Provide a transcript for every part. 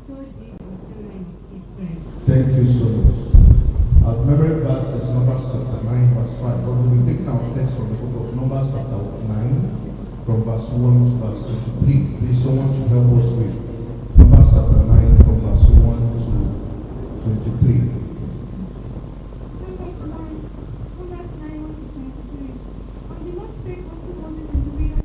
So did the children of Israel. Thank you so much. Our memory verse is Numbers chapter 9, verse 5. But we'll be taking our text from the book of Numbers chapter 9, from verse 1 to verse 23. Please, someone should help us read. Numbers chapter 9, from verse 1 to 23. Numbers 9, 1 to 23. And the Lord spake unto Moses in the wilderness.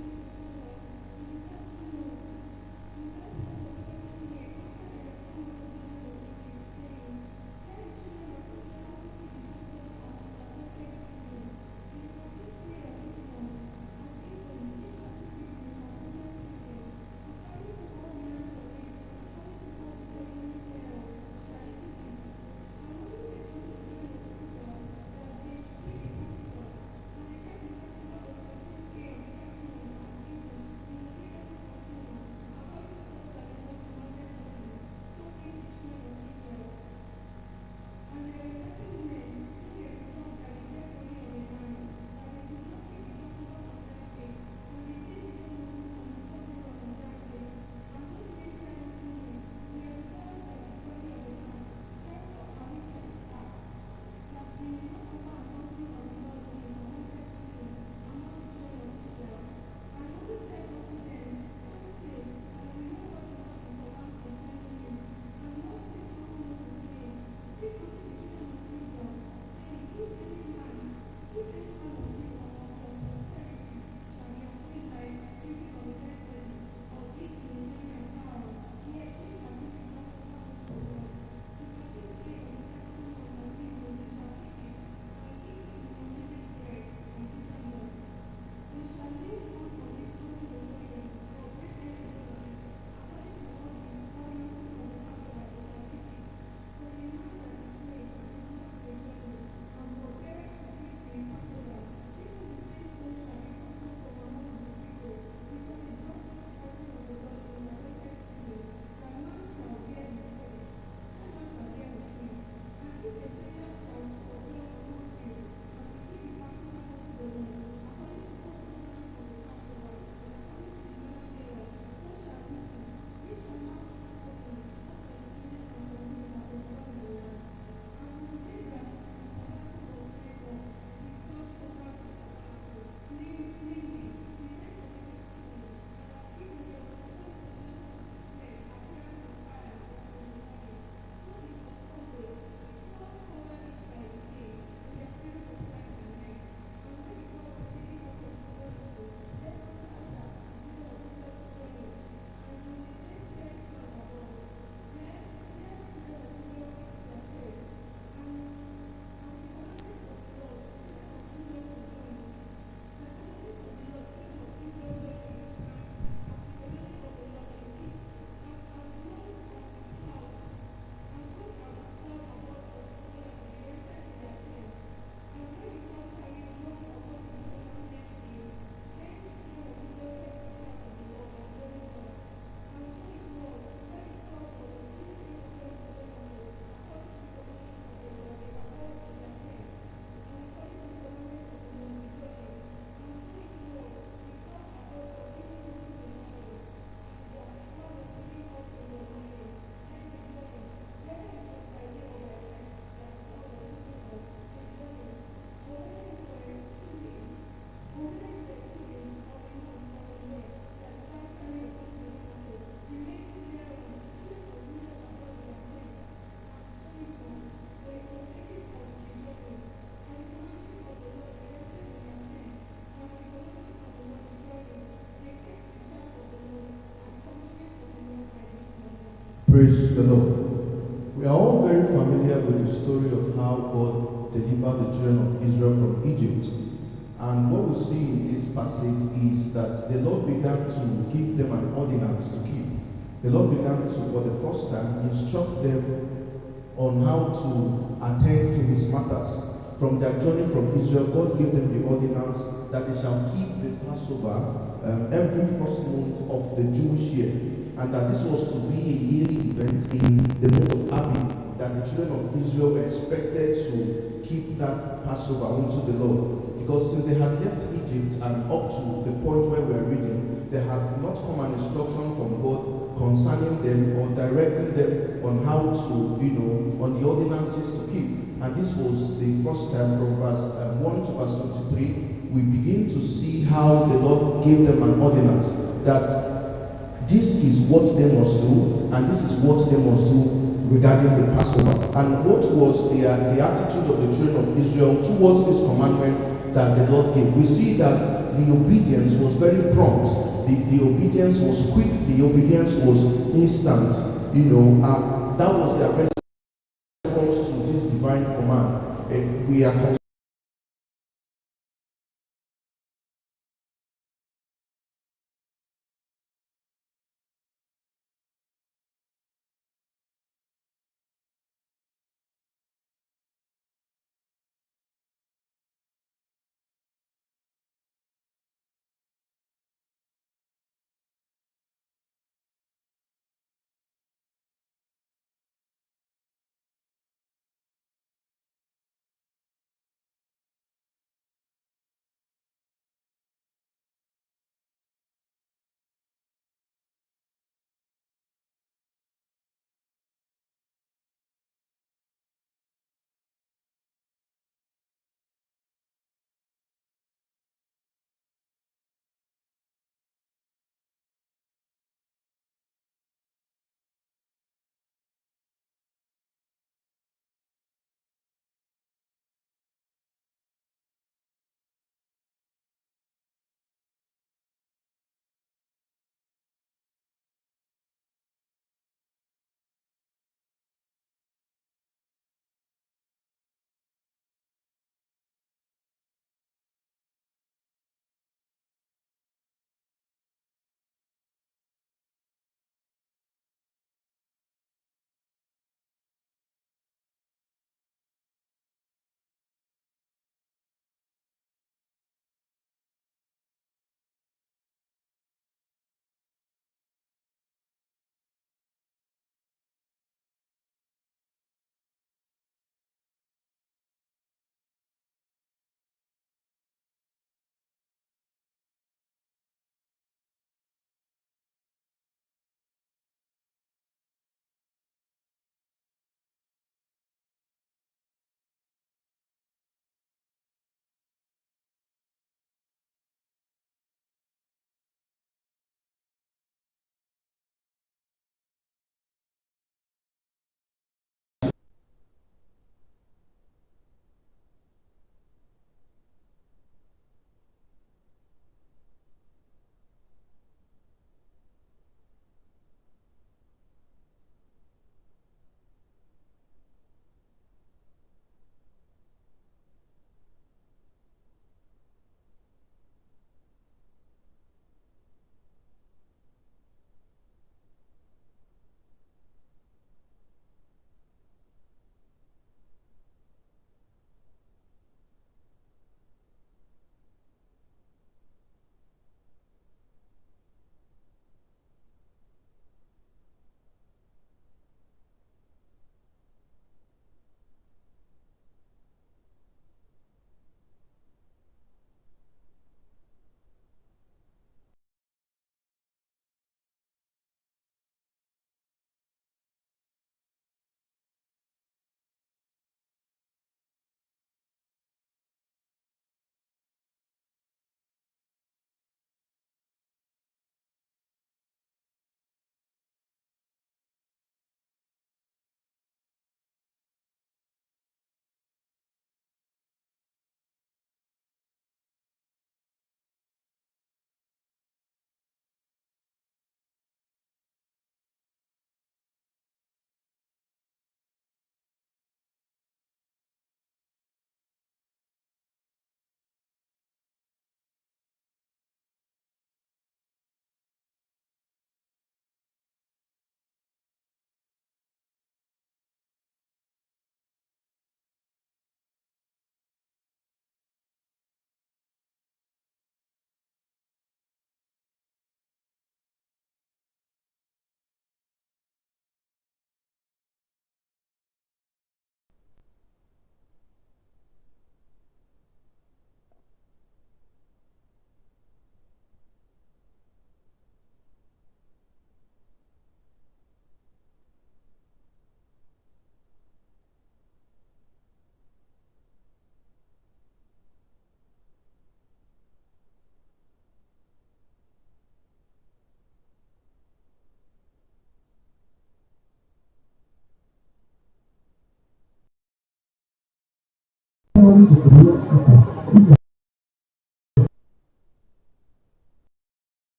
Praise the Lord. We are all very familiar with the story of how God delivered the children of Israel from Egypt. And what we see in this passage is that the Lord began to give them an ordinance to keep. The Lord began to, for the first time, instruct them on how to attend to his matters. From their journey from Israel, God gave them the ordinance that they shall keep the Passover every first month of the Jewish year, and that this was to be a yearly event in the month of Abib, that the children of Israel were expected to keep that Passover unto the Lord. Because since they had left Egypt and up to the point where we are reading, there had not come an instruction from God concerning concerning them or directing them on how to, on the ordinances to keep. And this was the first time from verse 1 to verse 23, we begin to see how the Lord gave them an ordinance that this is what they must do, and this is what they must do regarding the Passover. And what was the attitude of the children of Israel towards this commandment that the Lord gave? We see that the obedience was very prompt. The obedience was quick. The obedience was instant. That was their response to this divine command. We are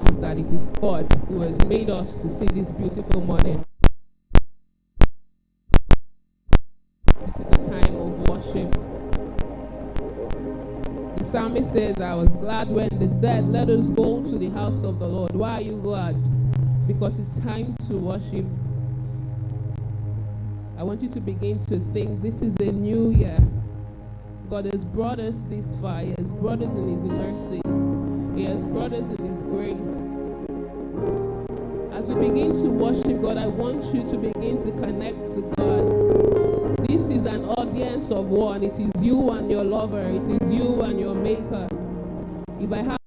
is that it is God who has made us to see this beautiful morning. This is a time of worship. The psalmist says, I was glad when they said, let us go to the house of the Lord. Why are you glad? Because it's time to worship. I want you to begin to think this is a new year. God has brought us this far. He has brought us in His mercy. He has brought us in His grace. As we begin to worship God, I want you to begin to connect to God. This is an audience of one. It is you and your lover. It is you and your maker. If I have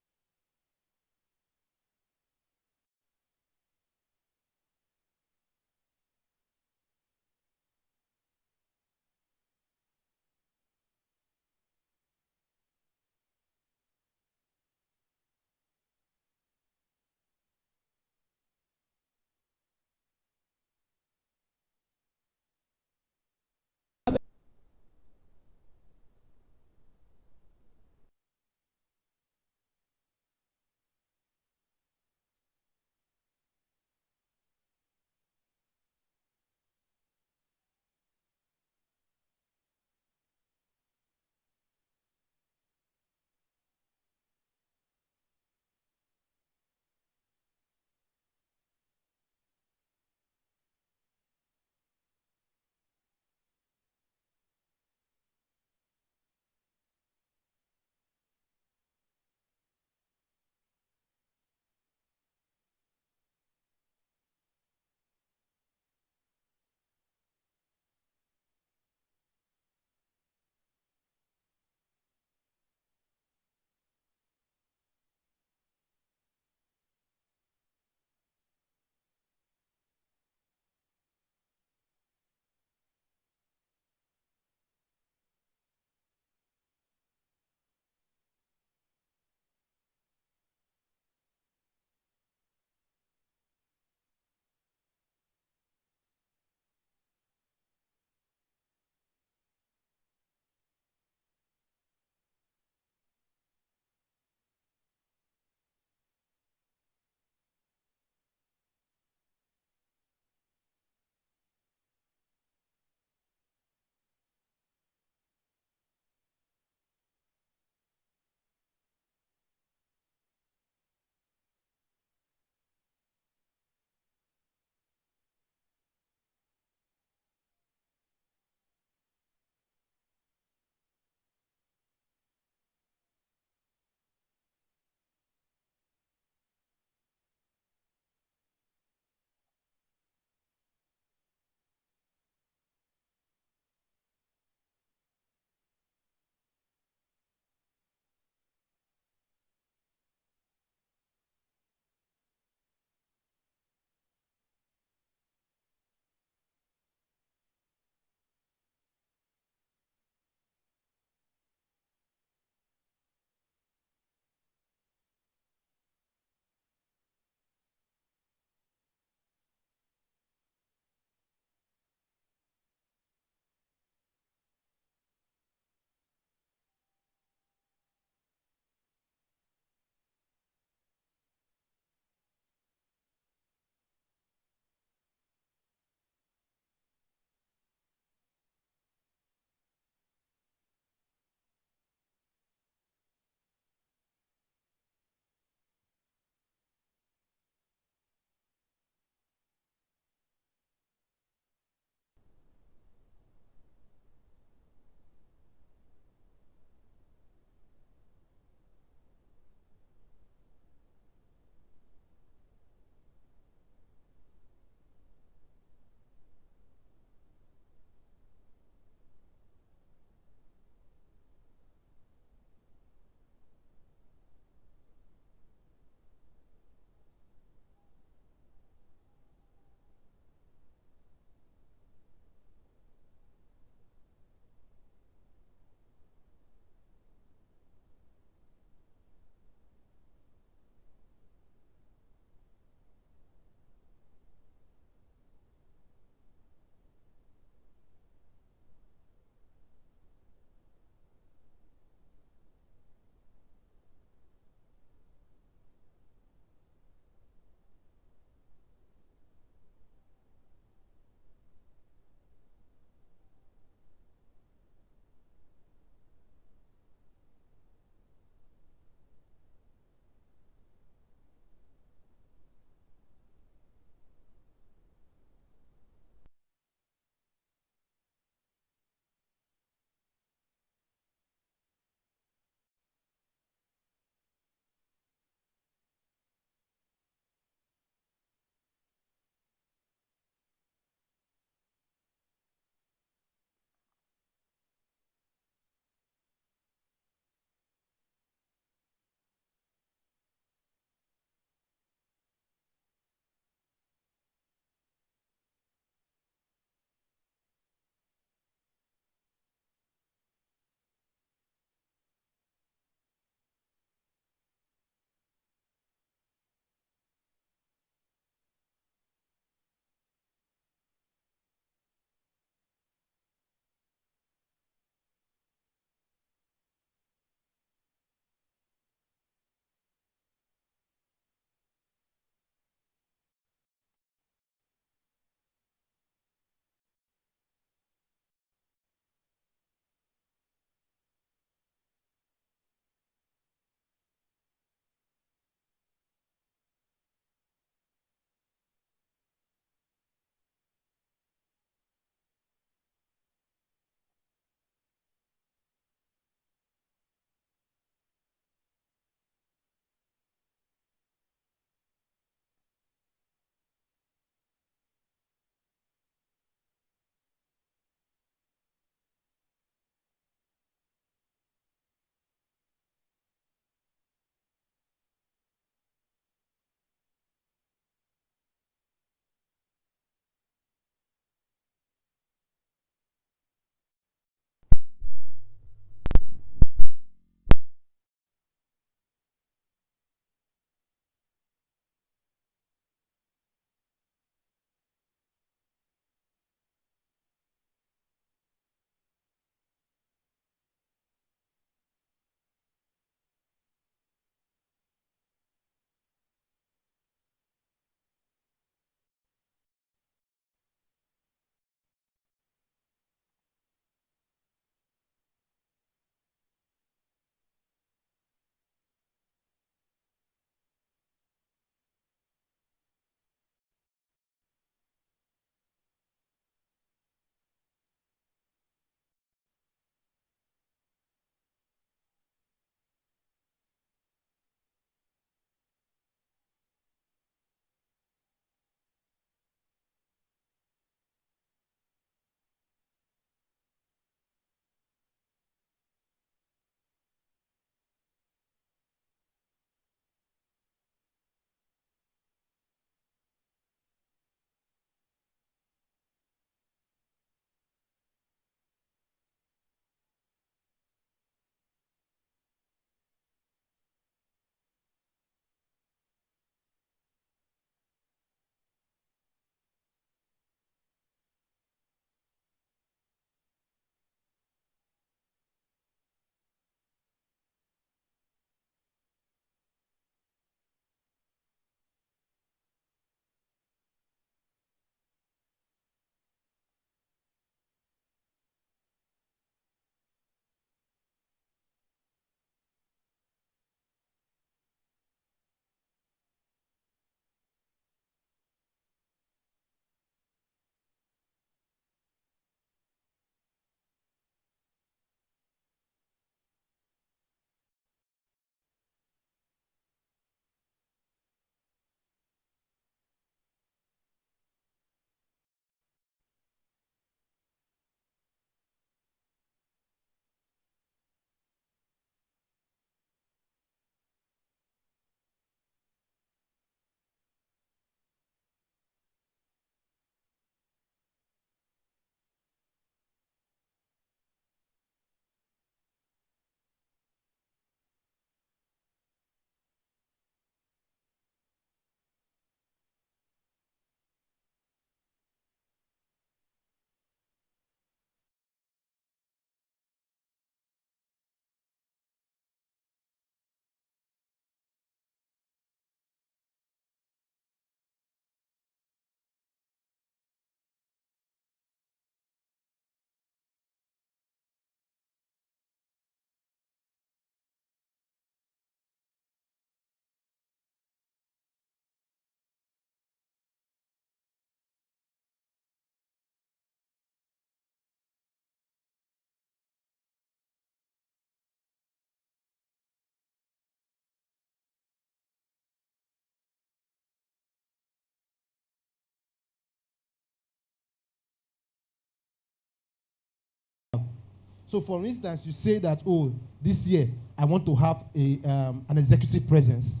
So, for instance, you say that, oh, this year I want to have an executive presence.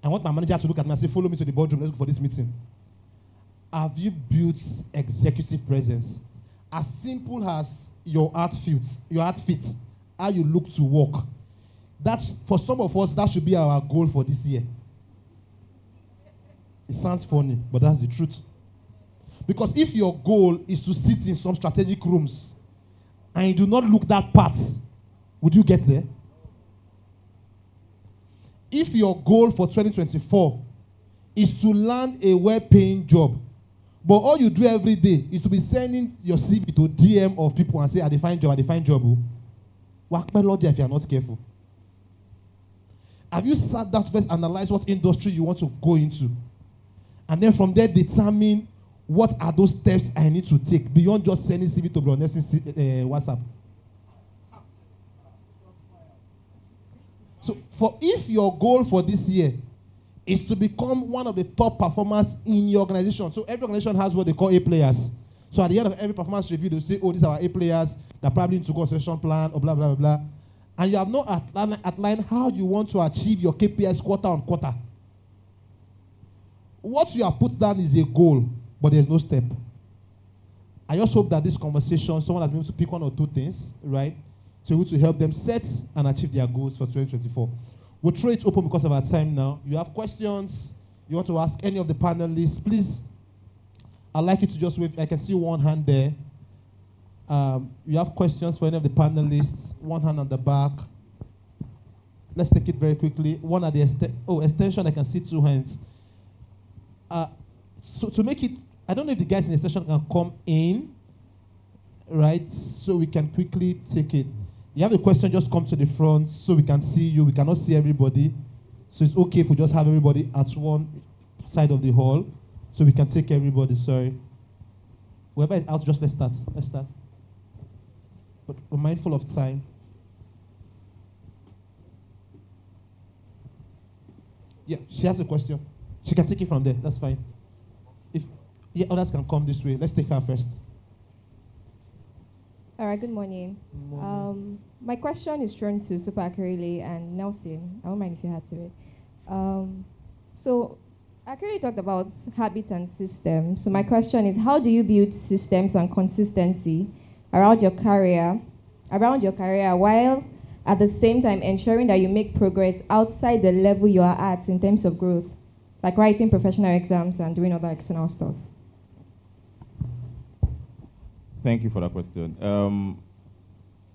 I want my manager to look at me and say, follow me to the boardroom, let's go for this meeting. Have you built executive presence? As simple as your outfit, how you look to work. That's, for some of us, that should be our goal for this year. It sounds funny, but that's the truth. Because if your goal is to sit in some strategic rooms and you do not look that part, would you get there? If your goal for 2024 is to land a well-paying job, but all you do every day is to be sending your CV to DM of people and say, I define job, work if you are not careful. Have you sat down to first analyze what industry you want to go into? And then from there, determine what are those steps I need to take beyond just sending CV to WhatsApp. So, if your goal for this year is to become one of the top performers in your organization, so every organization has what they call A players. So at the end of every performance review, they'll say, oh, these are our A players that probably need to go on a session plan, or blah, blah, blah, blah. And you have not outlined how you want to achieve your KPIs quarter on quarter. What you have put down is a goal, but there's no step. I just hope that this conversation, someone has been able to pick one or two things, right? So to help them set and achieve their goals for 2024. We'll throw it open because of our time now. You have questions you want to ask any of the panelists, please. I'd like you to just wave. I can see one hand there. You have questions for any of the panelists. One hand on the back. Let's take it very quickly. One at the extension, I can see two hands. So to make it, I don't know if the guys in the extension can come in, right? So we can quickly take it. You have a question, just come to the front so we can see you. We cannot see everybody. So it's okay if we just have everybody at one side of the hall so we can take everybody, sorry. Whoever is out, just let's start. But we're mindful of time. Yeah, she has a question. She can take it from there, that's fine. If others can come this way, let's take her first. All right, good morning. Good morning. My question is thrown to Super Akerele and Nelson. I don't mind if you had to it. So Akerele talked about habits and systems. So my question is, how do you build systems and consistency around your career while at the same time ensuring that you make progress outside the level you are at in terms of growth, like writing professional exams and doing other external stuff? Thank you for that question.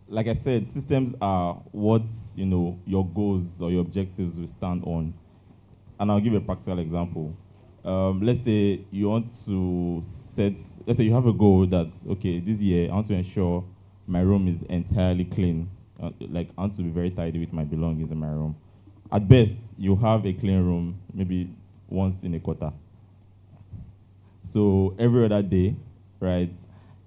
Like I said, systems are what your goals or your objectives will stand on. And I'll give a practical example. Let's say you want to let's say you have a goal that, okay, this year I want to ensure my room is entirely clean. Like I want to be very tidy with my belongings in my room. At best, you have a clean room maybe once in a quarter. So every other day, right,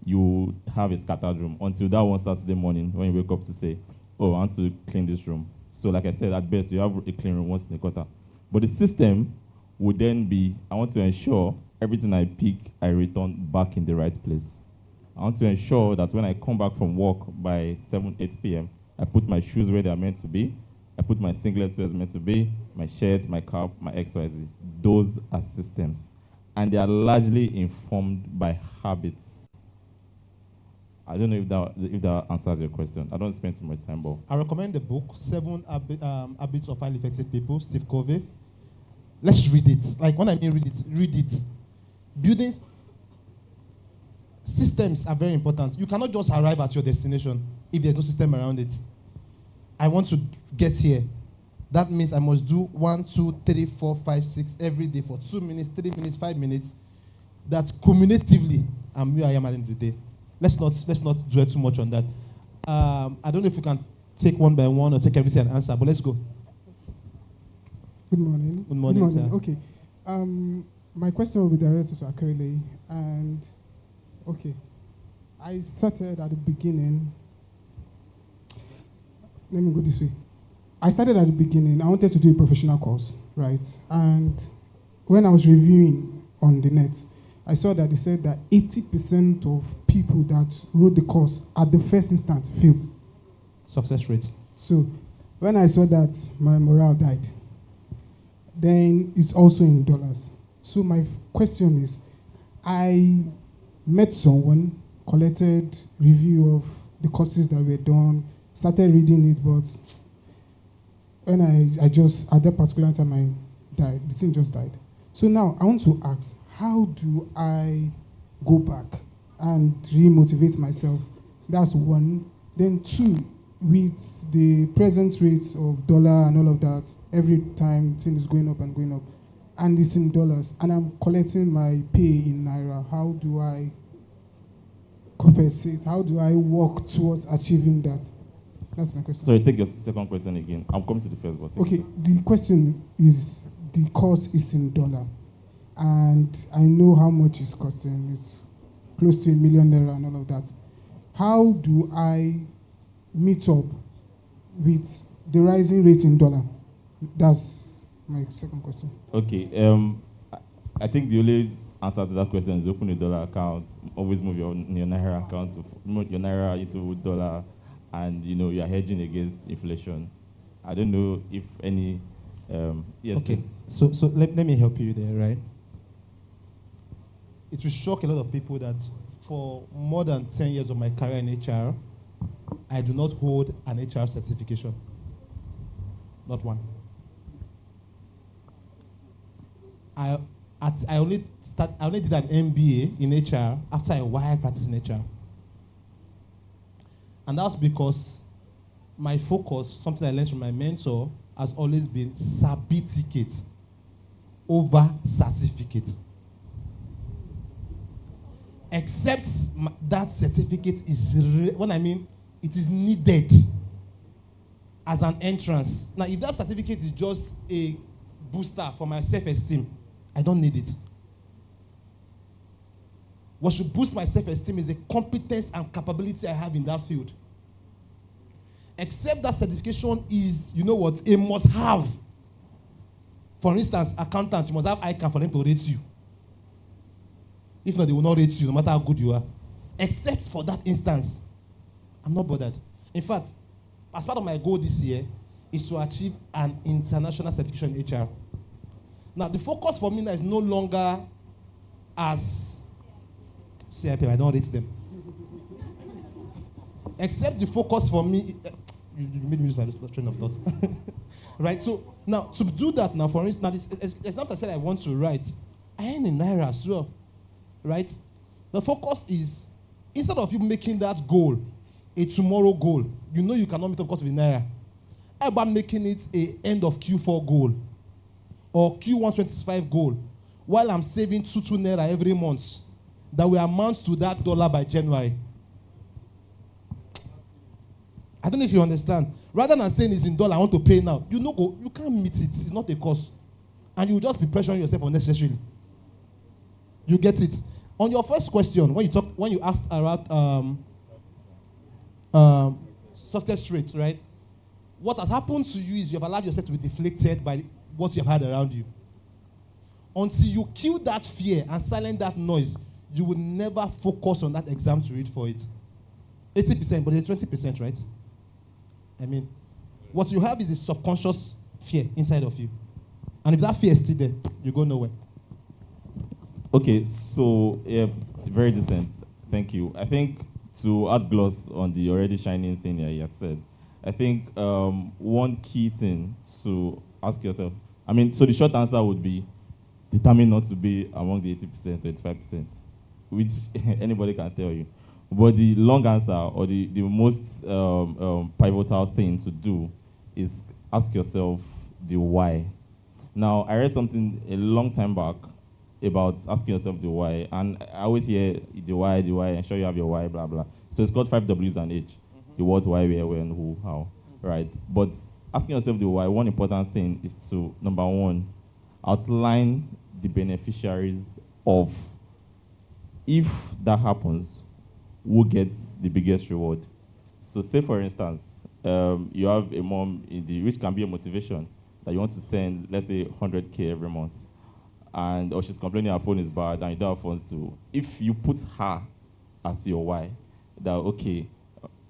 you have a scattered room until that one Saturday morning when you wake up to say, oh, I want to clean this room. So like I said, at best, you have a clean room once in a quarter. But the system would then be, I want to ensure everything I pick, I return back in the right place. I want to ensure that when I come back from work by 7, 8 p.m., I put my shoes where they are meant to be. I put my singlets where it's meant to be, my shirts, my cap, my XYZ. Those are systems. And they are largely informed by habits. I don't know if that answers your question. I don't spend too much time, but I recommend the book, 7 Habits of Highly Effective People, Steve Covey. Let's read it. Like, when I mean read it. Building systems are very important. You cannot just arrive at your destination if there's no system around it. I want to get here. That means I must do 1, 2, 3, 4, 5, 6 every day for 2 minutes, 3 minutes, 5 minutes. That cumulatively, I'm where I am at the end of the day. Let's not dwell too much on that. I don't know if you can take one by one or take everything and answer, but let's go. Good morning. Good morning, sir. Okay. My question will be directed to Akerele. And, okay, I started at the beginning. Let me go this way. I started at the beginning. I wanted to do a professional course, right? And when I was reviewing on the net, I saw that they said that 80% of people that wrote the course at the first instance failed. success rate. So when I saw that, my morale died. Then it's also in dollars. So my question is, I met someone, collected review of the courses that were done, started reading it, but when I just, at that particular time I died, the thing just died. So now I want to ask, how do I go back and re-motivate myself? That's one. Then two, with the present rates of dollar and all of that, every time thing is going up, and it's in dollars, and I'm collecting my pay in naira, how do I compensate? How do I work towards achieving that? That's the question. Sorry, take your second question again. I'm coming to the first one. Okay, the question is, the cost is in dollar, and I know how much it's costing. It's close to $1 million and all of that. How do I meet up with the rising rate in dollar? That's my second question. Okay. I think the only answer to that question is open a dollar account. Always move your naira account, move your naira into dollar, and you're hedging against inflation. I don't know if any. Yes. Okay. Please. So let me help you there, right? It will shock a lot of people that for more than 10 years of my career in HR, I do not hold an HR certification. Not one. I only did an MBA in HR after a while practicing HR. And that's because my focus, something I learned from my mentor, has always been certificate over certificate. Except that certificate is, it is needed as an entrance. Now, if that certificate is just a booster for my self-esteem, I don't need it. What should boost my self-esteem is the competence and capability I have in that field. Except that certification is, a must-have. For instance, accountants, you must have ICANN for them to rate you. If not, they will not rate you, no matter how good you are. Except for that instance, I'm not bothered. In fact, as part of my goal this year is to achieve an international certification in HR. Now, the focus for me now is no longer as CIP, I don't rate them. Except the focus for me, you made me use my train of thought. Right? So, now, to do that now, for instance, it's not I said I want to write. I earn in naira as well. Right? The focus is, instead of you making that goal a tomorrow goal, you cannot meet up because of the naira. How about making it a end of Q4 goal or Q1 25 goal, while I'm saving 2 naira every month, that will amount to that dollar by January? I don't know if you understand. Rather than saying it's in dollar, I want to pay now. You can't meet it. It's not a cost. And you will just be pressuring yourself unnecessarily. You get it? On your first question, when you asked about success rate, right? What has happened to you is you have allowed yourself to be deflated by what you have had around you. Until you kill that fear and silence that noise, you will never focus on that exam to read for it. 80%, but it's 20%, right? What you have is a subconscious fear inside of you. And if that fear is still there, you go nowhere. Okay, so very decent. Thank you. I think to add gloss on the already shining thing you had said, I think one key thing to ask yourself, so the short answer would be determine not to be among the 80%, 25%, which anybody can tell you. But the long answer, or the most pivotal thing to do, is ask yourself the why. Now, I read something a long time back about asking yourself the why, and I always hear the why, and sure you have your why, blah, blah. So it's called 5 W's and H. The what, why, where, when, who, how, right? But asking yourself the why, one important thing is to, number one, outline the beneficiaries of, if that happens, who gets the biggest reward. So say, for instance, you have a mom, which can be a motivation, that you want to send, let's say, 100K every month, or she's complaining her phone is bad and you don't have funds to. If you put her as your why, that, okay,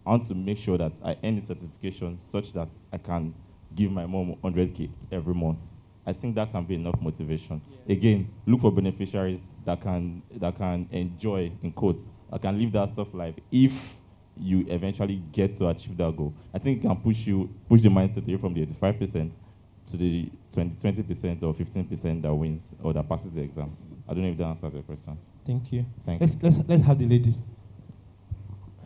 I want to make sure that I earn the certification such that I can give my mom 100K every month. I think that can be enough motivation. Yeah. Again, look for beneficiaries that can enjoy, in quotes, that can live that soft life if you eventually get to achieve that goal. I think it can push the mindset away from the 85% to the 20% or 15% that wins or that passes the exam. I don't know if that answers your question. Thank you. Thanks. Let's have the lady.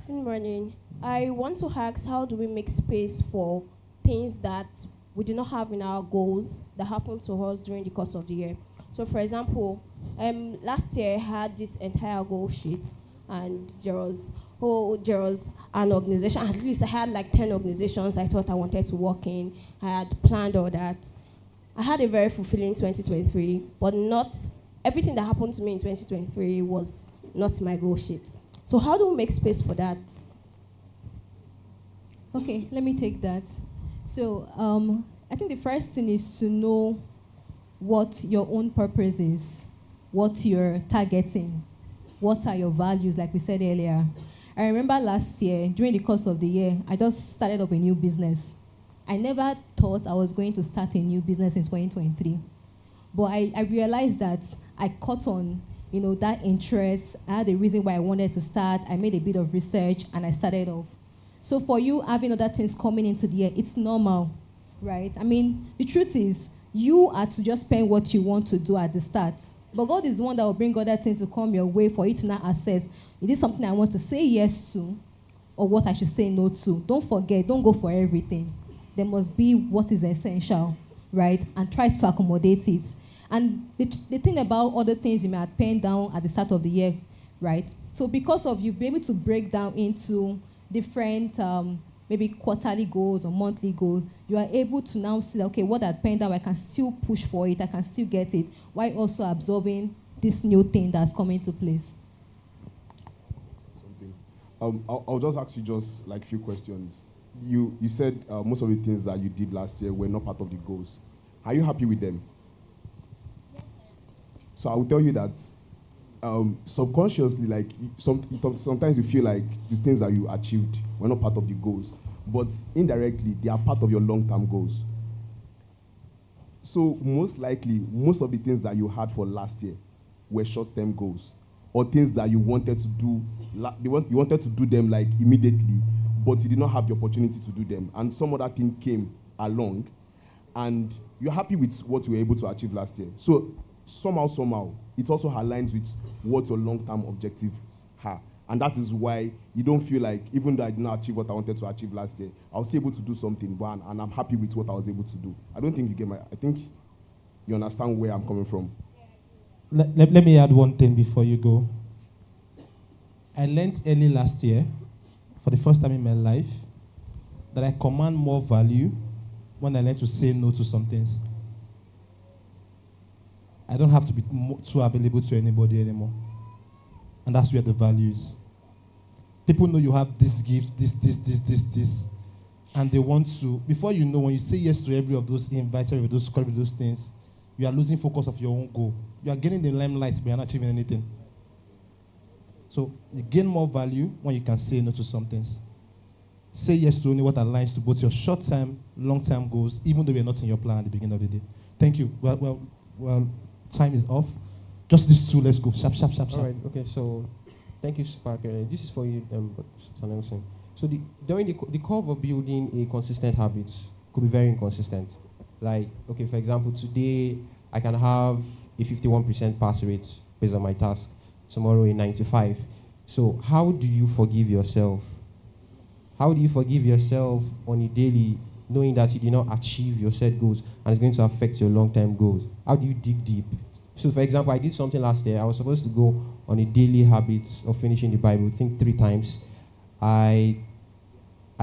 Good morning. I want to ask, how do we make space for things that we do not have in our goals that happen to us during the course of the year? So, for example, last year I had this entire goal sheet, and there was an organization. At least I had like 10 organizations I thought I wanted to work in. I had planned all that. I had a very fulfilling 2023, but not everything that happened to me in 2023 was not my goal sheet. So how do we make space for that? Okay, let me take that. So I think the first thing is to know what your own purpose is, what you're targeting, what are your values, like we said earlier. I remember last year, during the course of the year, I just started up a new business. I never thought I was going to start a new business in 2023. But I realized that I caught on, that interest. I had a reason why I wanted to start. I made a bit of research, and I started off. So for you having other things coming into the year, it's normal, right? I mean, the truth is, you are to just spend what you want to do at the start. But God is the one that will bring other things to come your way for you to now assess, is this something I want to say yes to, or what I should say no to? Don't forget, don't go for everything. There must be what is essential, right? And try to accommodate it. And the thing about other things you may have penned down at the start of the year, right? So because of you be able to break down into different maybe quarterly goals or monthly goals, you are able to now see, okay, what I penned down, I can still push for it, I can still get it, while also absorbing this new thing that's coming to place. I'll just ask you just like a few questions. You said most of the things that you did last year were not part of the goals. Are you happy with them? So I will tell you that subconsciously, like sometimes you feel like the things that you achieved were not part of the goals, but indirectly they are part of your long-term goals. So most likely, most of the things that you had for last year were short-term goals, or things that you wanted to do. You wanted to do them like immediately, but you did not have the opportunity to do them, and some other thing came along, and you're happy with what you were able to achieve last year. So somehow, it also aligns with what your long-term objectives are. And that is why you don't feel like, even though I did not achieve what I wanted to achieve last year, I was still able to do something, and I'm happy with what I was able to do. I don't think you get I think you understand where I'm coming from. Let me add one thing before you go. I learned early last year, for the first time in my life, that I command more value when I learn to say no to some things. I don't have to be too available to anybody anymore. And that's where the value is. People know you have this gift, this. And they want to, before you know, when you say yes to every of those invites, every of those calls, those things, you are losing focus of your own goal. You are getting the limelight, but you're not achieving anything. So you gain more value when you can say no to some things. Say yes to only what aligns to both your short-term, long-term goals, even though we're not in your plan at the beginning of the day. Thank you. Well, time is off. Just these two, let's go. Sharp. All right, okay, so thank you, Sparker. This is for you, Nelson. So during the core of building a consistent habit could be very inconsistent. Like, okay, for example, today I can have a 51% pass rate based on my task. Tomorrow a 95. So how do you forgive yourself? How do you forgive yourself on a daily, knowing that you did not achieve your set goals and it's going to affect your long-term goals? How do you dig deep? So, for example, I did something last year. I was supposed to go on a daily habit of finishing the Bible, I think 3 times. I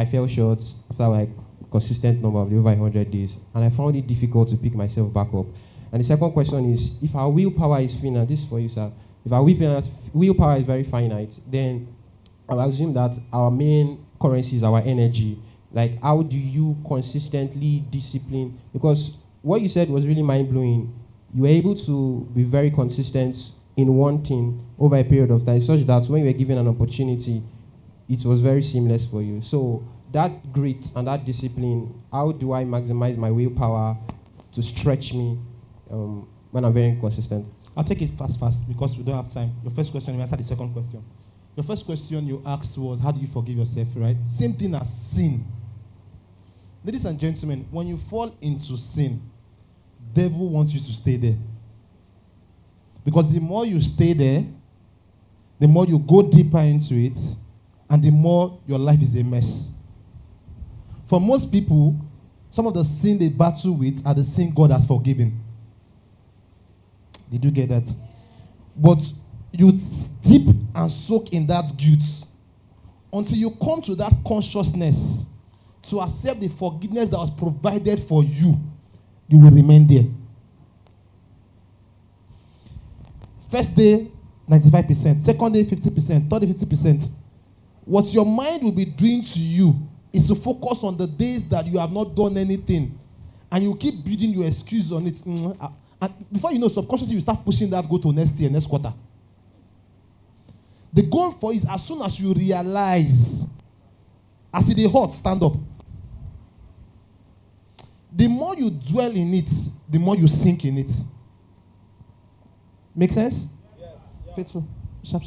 fell short after like consistent number of over 100 days, and I found it difficult to pick myself back up. And the second question is, if our willpower is finite, this is for you, sir. If our willpower is very finite, then I'll assume that our main currency is our energy. Like, how do you consistently discipline? Because what you said was really mind-blowing. You were able to be very consistent in one thing over a period of time, such that when you were given an opportunity, it was very seamless for you. So that grit and that discipline, how do I maximize my willpower to stretch me when I'm very inconsistent? I'll take it fast because we don't have time. Your first question, we answer the second question. Your first question you asked was, how do you forgive yourself, right? Same thing as sin. Ladies and gentlemen, when you fall into sin, devil wants you to stay there. Because the more you stay there, the more you go deeper into it, and the more your life is a mess. For most people, some of the sin they battle with are the sin God has forgiven. Did you get that? But you dip and soak in that guilt until you come to that consciousness to accept the forgiveness that was provided for you. You will remain there. First day, 95%. Second day, 50%. Third day, 50%. What your mind will be doing to you is to focus on the days that you have not done anything. And you keep building your excuse on it. And before you know, subconsciously, you start pushing that goal to next year, next quarter. The goal for is as soon as you realize, as it is hot, stand up. The more you dwell in it, the more you sink in it. Make sense? Yes. Faithful. Sharp.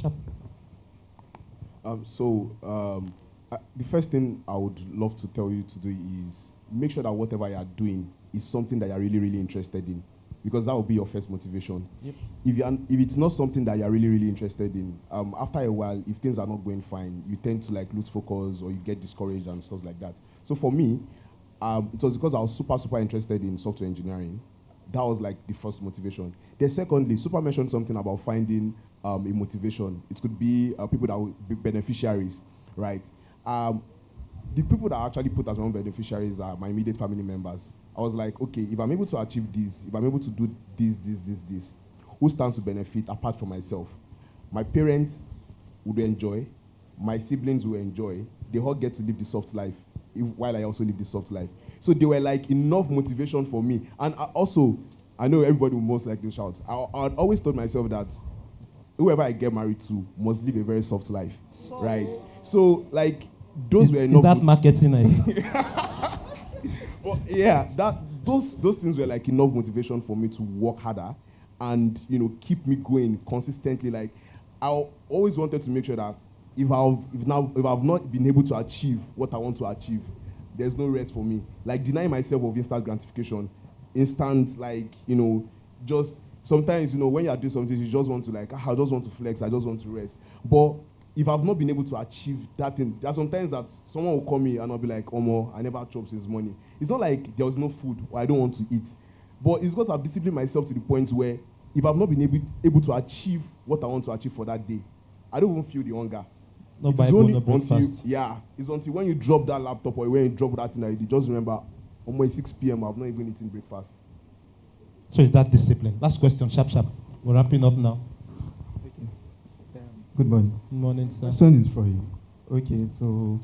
The first thing I would love to tell you to do is make sure that whatever you are doing is something that you're really, really interested in, because that will be your first motivation. Yep. If it's not something that you're really, really interested in, after a while, if things are not going fine, you tend to lose focus or you get discouraged and stuff like that. So for me, it was because I was super, super interested in software engineering. That was the first motivation. Then secondly, Super mentioned something about finding a motivation. It could be people that would be beneficiaries, right? The people that I actually put as my own beneficiaries are my immediate family members. I was like, okay, if I'm able to achieve this, if I'm able to do this, who stands to benefit apart from myself? My parents would enjoy, my siblings will enjoy, they all get to live the soft life, while I also live the soft life. So they were enough motivation for me. And I know everybody will most likely shout. I always told myself that whoever I get married to must live a very soft life, right? So those were enough. Is that marketing? Well, yeah, those things were enough motivation for me to work harder and keep me going consistently. I always wanted to make sure that if I've not been able to achieve what I want to achieve, there's no rest for me. Denying myself of instant gratification, just sometimes, when you are doing something, you just want to I just want to flex, I just want to rest. But if I've not been able to achieve that thing, there are sometimes that someone will call me and I'll be like, Omo, I never chopped since morning. It's not like there was no food or I don't want to eat. But it's because I've disciplined myself to the point where if I've not been able to achieve what I want to achieve for that day, I don't even feel the hunger. No Bible, no breakfast. It's until when you drop that laptop or when you drop that thing, you just remember, almost 6 p.m. I've not even eaten breakfast. So is that discipline? Last question, sharp. We're wrapping up now. Good morning. Good morning, sir. Question is for you. Okay, so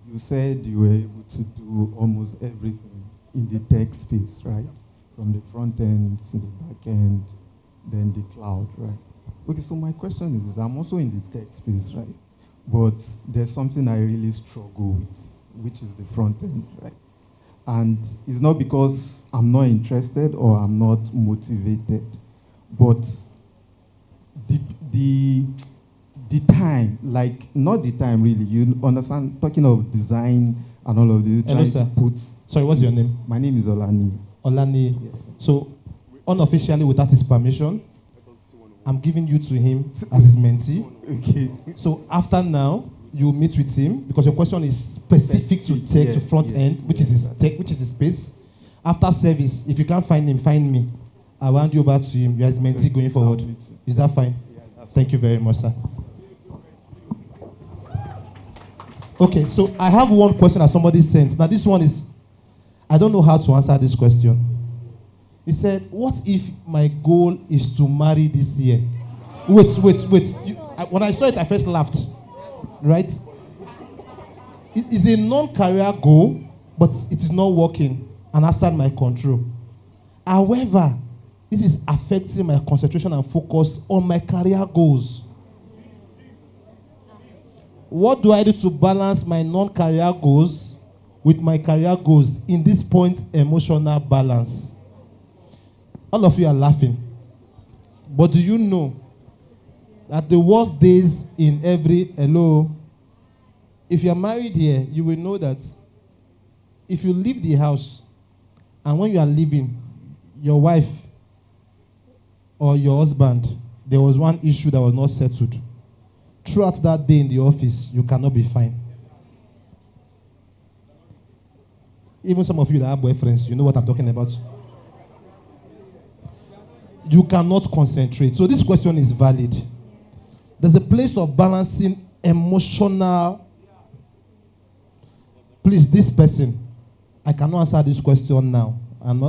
you said you were able to do almost everything in the tech space, right? From the front end to the back end, then the cloud, right? Okay, so my question is I'm also in the tech space, right? But there's something I really struggle with, which is the front end, right? And it's not because I'm not interested or I'm not motivated, but the time, not the time really, you understand, talking of design and all of this. Hello, sir. Sorry, what's your name? My name is Olani. Olani. Yeah. So, unofficially, without his permission, I'm giving you to him as his mentee. Okay. So after now, you meet with him because your question is specific to tech, to front end, which is his tech, which is his space. After service, if you can't find him, find me. I'll hand you over to him. You are his mentee going forward. Is that fine? Yeah, thank you very much, sir. Okay, so I have one question that somebody sent. Now this one is, I don't know how to answer this question. He said, what if my goal is to marry this year? Wait. When I saw it, I first laughed. Right? It's a non-career goal, but it is not working and outside my control. However, this is affecting my concentration and focus on my career goals. What do I do to balance my non-career goals with my career goals in this point emotional balance? All of you are laughing. But do you know that the worst days in every, hello, if you're married here, you will know that if you leave the house and when you are leaving, your wife or your husband, there was one issue that was not settled. Throughout that day in the office, you cannot be fine. Even some of you that have boyfriends, you know what I'm talking about. You cannot concentrate. So this question is valid. There's a place of balancing emotional. Please, this person, I cannot answer this question now. And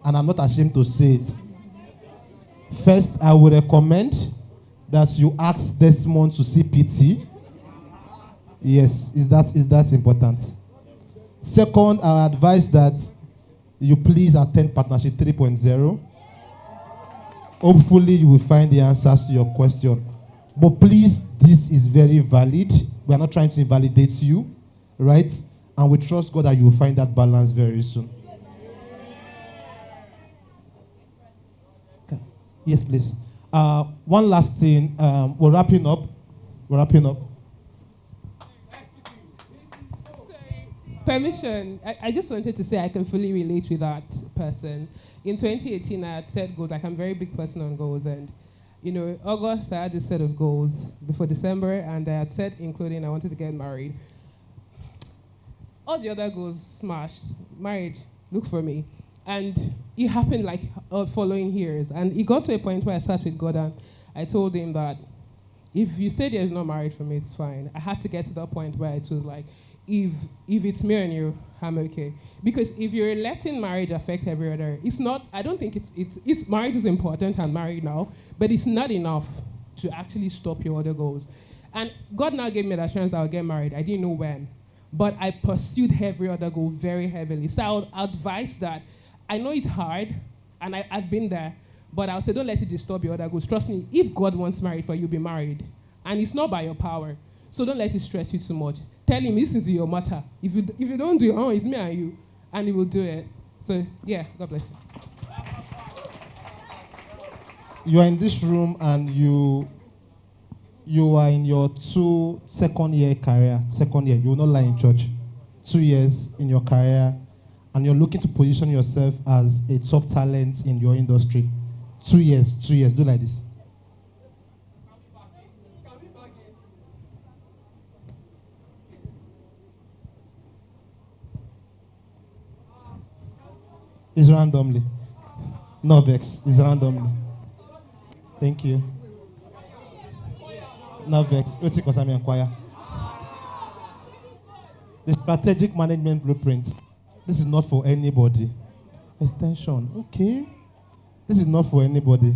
I'm not ashamed to say it. First, I would recommend that you ask Desmond to see PT. Yes, is that important? Second, I advise that you please attend Partnership 3.0. Hopefully, you will find the answers to your question. But please, this is very valid. We are not trying to invalidate you, right? And we trust God that you will find that balance very soon. Okay. Yes, please. One last thing. We're wrapping up. Permission. I just wanted to say I can fully relate with that person. In 2018, I had set goals. Like, I'm a very big person on goals. And, August, I had this set of goals before December. And I had set, including I wanted to get married. All the other goals smashed. Married, look for me. And it happened like following years. And it got to a point where I sat with God and I told him that if you say there's no marriage for me, it's fine. I had to get to that point where it was like, if it's me and you, I'm okay. Because if you're letting marriage affect every other, it's not, I don't think it's marriage is important and married now, but it's not enough to actually stop your other goals. And God now gave me the assurance that I'll get married. I didn't know when. But I pursued every other goal very heavily. So I would advise that, I know it's hard, and I've been there, but I would say don't let it disturb your other goals. Trust me, if God wants married for you, you'll be married. And it's not by your power. So don't let it stress you too much. Tell him this is your matter. If you don't do it, it's me and you. And he will do it. So, yeah, God bless you. You are in this room and you are in your second year career. Second year, you will not lie in church. 2 years in your career, and you're looking to position yourself as a top talent in your industry. 2 years, do like this. It's randomly. No vex, it's randomly. Thank you. No vex. Let's inquire. The strategic management blueprint. This is not for anybody. Extension. Okay. This is not for anybody.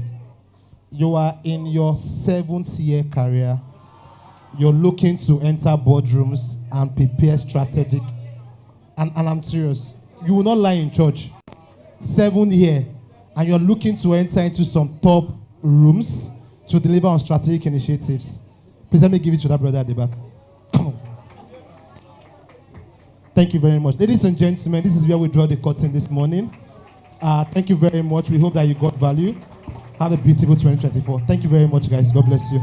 You are in your 7th year career. You're looking to enter boardrooms and prepare strategic. And I'm serious. You will not lie in church. 7 year. And you're looking to enter into some top rooms to deliver on strategic initiatives. Please let me give it to that brother at the back. Come on. Thank you very much. Ladies and gentlemen, this is where we draw the curtain this morning. Thank you very much. We hope that you got value. Have a beautiful 2024. Thank you very much, guys. God bless you.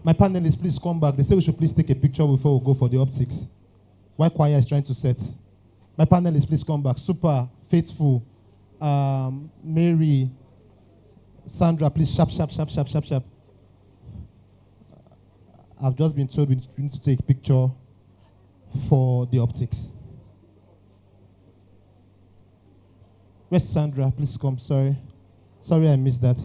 My panelists, please come back. They say we should please take a picture before we go for the optics. While choir is trying to set. My panelists, please come back. Super, Faithful, Mary, Sandra, please sharp. I've just been told we need to take a picture for the optics. Where's Sandra? Please come. Sorry. Sorry I missed that.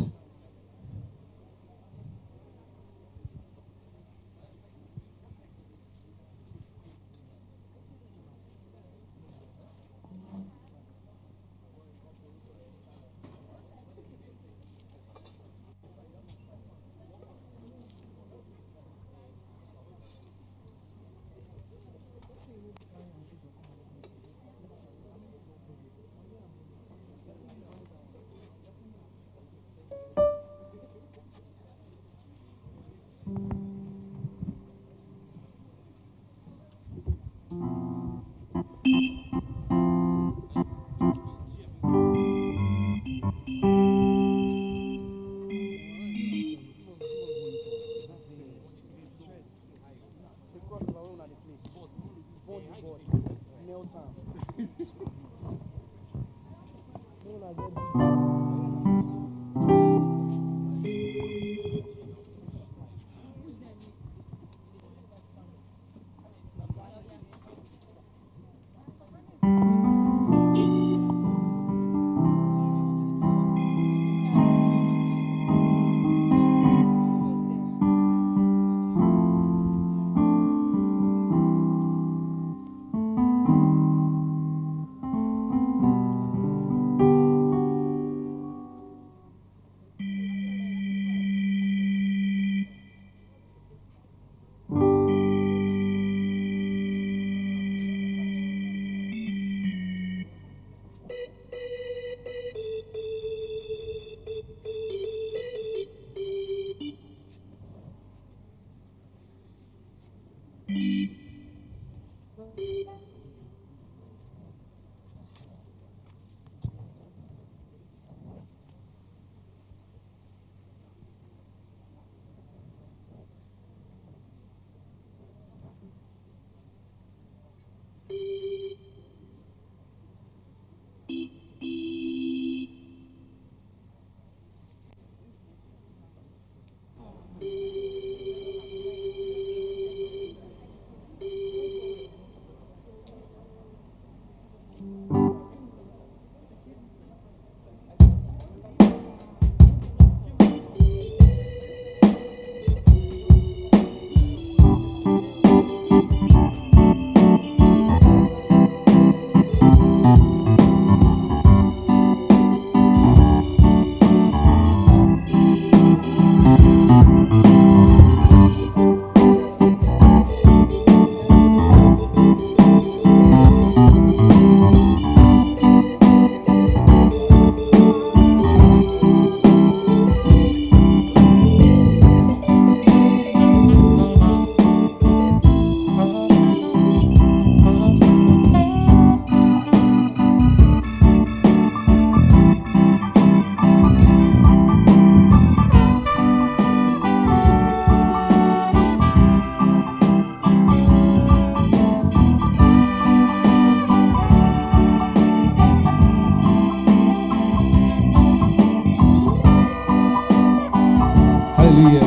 Hallelujah.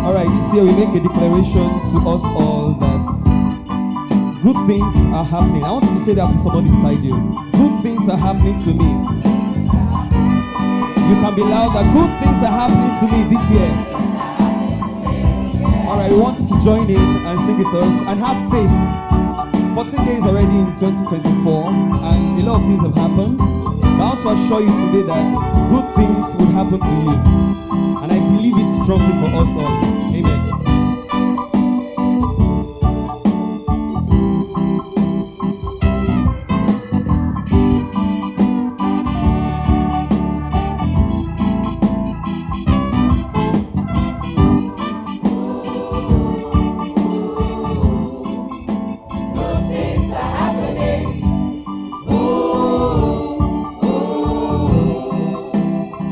All right, this year we make a declaration to us all that good things are happening. I want you to say that to somebody beside you. Good things are happening to me. You can be loud that good things are happening to me this year. All right, we want you to join in and sing with us and have faith. 14 days already in 2024 and a lot of things have happened. But I want to assure you today that good things will happen to you. And I believe it strongly for us all. Amen.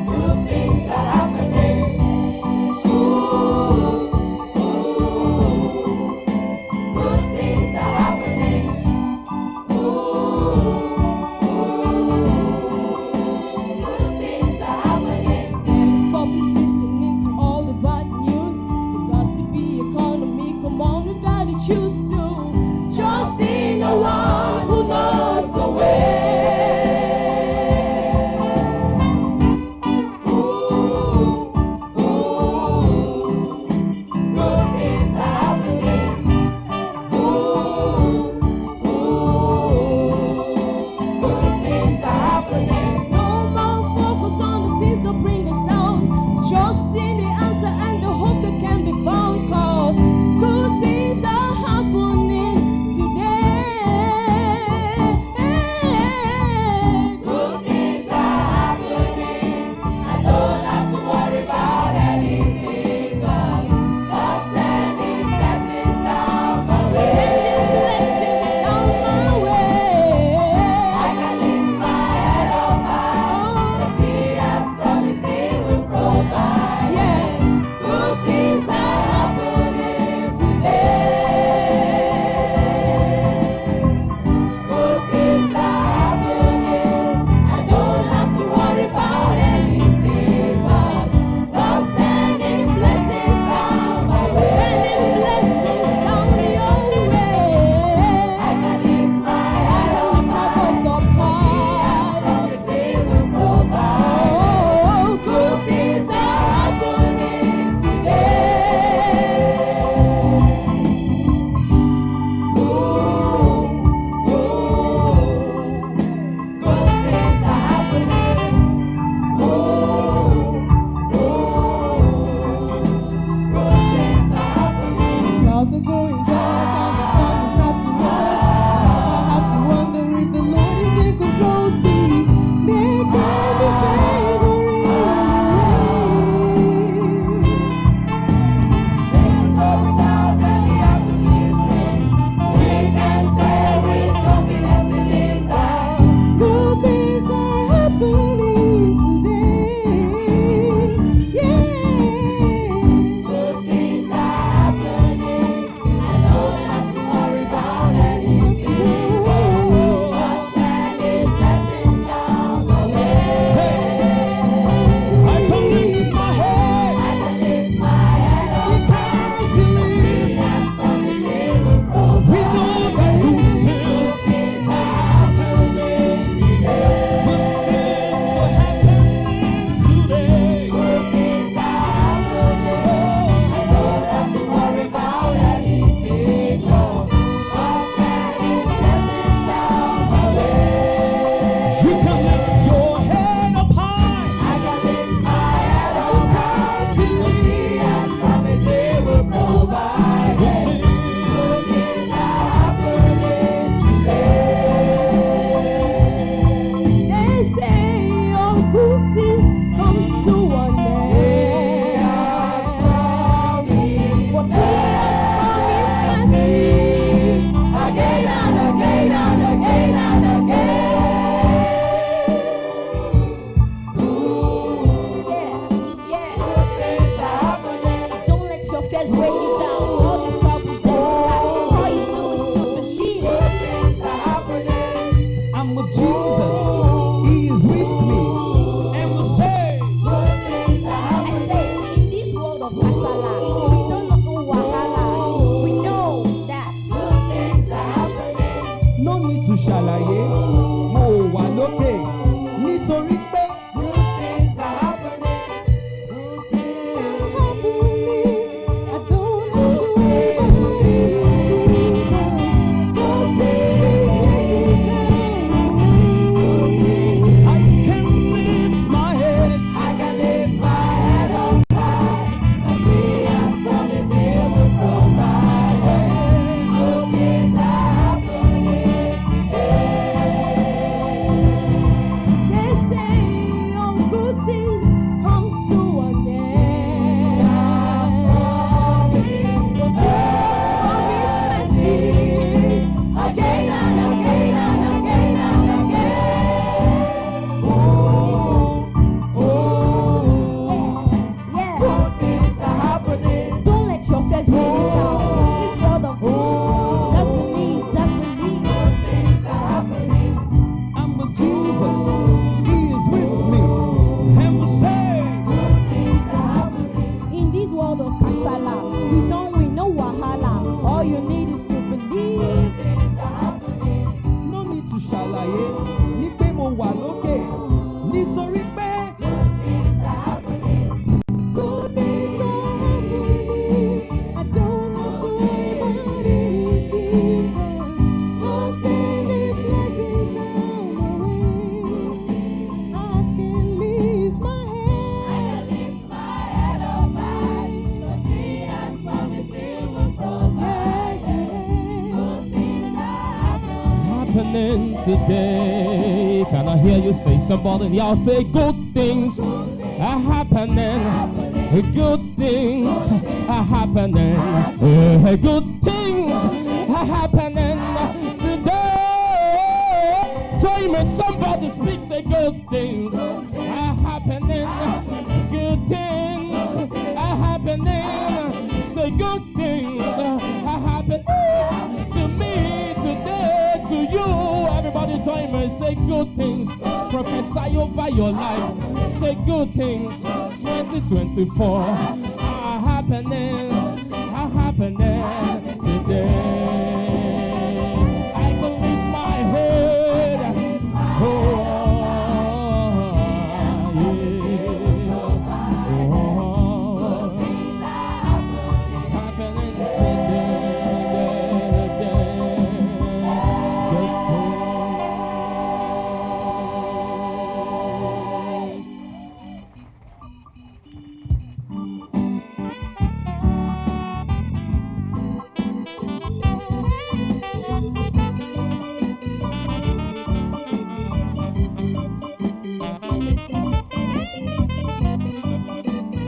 Good things are happening. Ooh. We don't know wahala. We know that good things are happening. No need to ṣàlàyé, mo wà lókè nítorí pé Good things are happening. Good things are happening. I don't have to worry about anything. God sending blessings now. I can lift my head. I can lift my head up high, 'cause He has promised He will provide. Good things are happening today. They say all good things comes to an end. But just from His mercy, again and again and again and again. Yeah. Good things are happening. Don't let your face bring you down. This God of hope. Just believe, just believe. Good things are happening. I'm with Jesus, He is with me, and we say, Good things are happening. In this world of kasala, we know wahala. All you need is to believe. Good things are happening. no need to ṣàlàyé, ní pé mo wà lókè nítorí pé Good things are happening. Good things are happening. I don't have to worry about anything, 'cause God's sending blessings down my way. I can lift my head up high, 'cause He has promised He will provide. Good things are Happening today. Can I hear you say somebody? Y'all say good things are happening. Good things are happening. Good things are happening today. Join me, somebody speak, say good things are happening. Good things are happening. Say good things are happening to me today, to you. Everybody join me, say good things. Prophesy over your life. Say good things. 2024 are happening today.